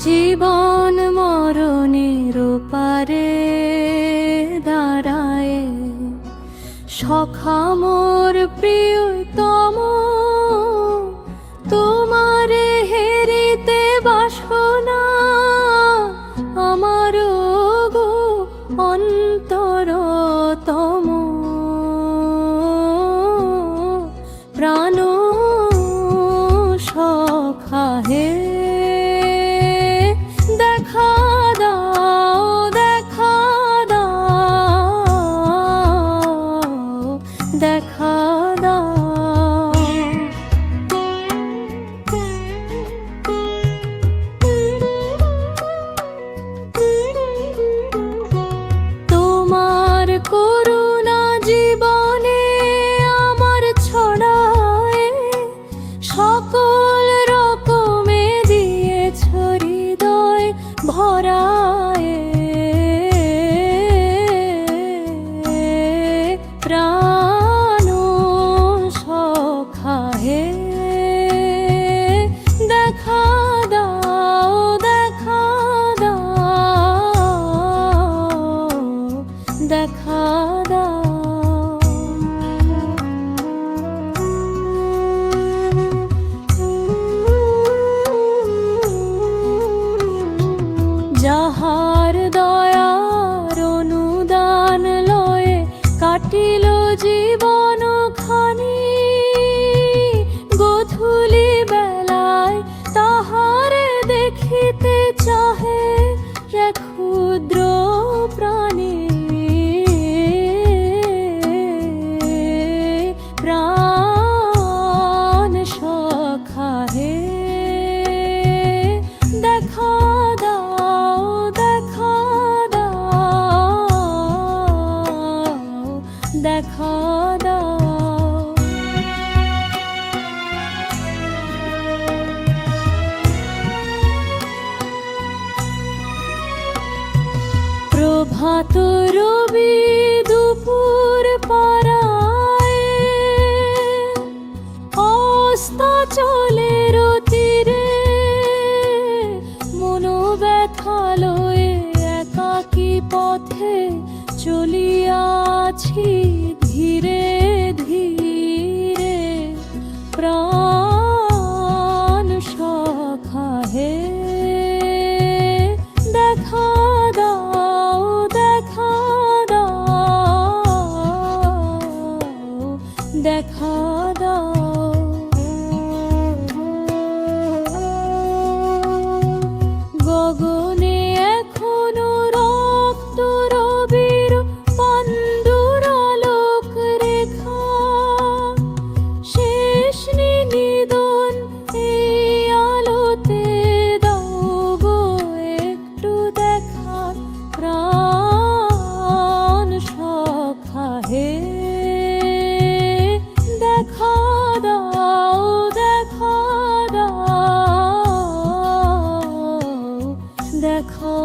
জীবন মরণের পারে দাঁড়ায় সখা মোর প্রিয়তম, তোমারে হেরিতে বাসনা আমার গো অন্তরতম। প্রাণ সখা হে দেখা দাও, দেখা দাও, দেখা দাও। তোমার করুণা জীবনে আমার ছড়ায়, সকল রকমে দিয়েছ হৃদয় ভরায়। প্রাণ সখা হে দেখা দাও, দেখা দাও, দেখা দাও। যাহার দয়ার অনুদান লয়ে কাটিল জীবন খানি, গোধূলি বেলায় তাহারে দেখিতে চাহে রে ক্ষুদ্র প্রাণী। প্রাণ সখা হে দেখা দাও, দেখা দাও, দেখা দাও। প্রভাত রবি দুপুর পারায়, অস্তাচলের তীরে মনোব্যথা লয়ে একাকী পথে চলিয়াছি ধীরে ধীরে। প্রাণ সখা হে দেখা দাও, দেখা দাও, দেখা দাও। গগনে এখনো রক্ত রবির পাণ্ডুরালোক রেখা, শেষ নিবেদন এই আলোতে দাও গো একটু দেখা। প্রাণ সখা হে দেখা দাও, দেখা দাও, দেখা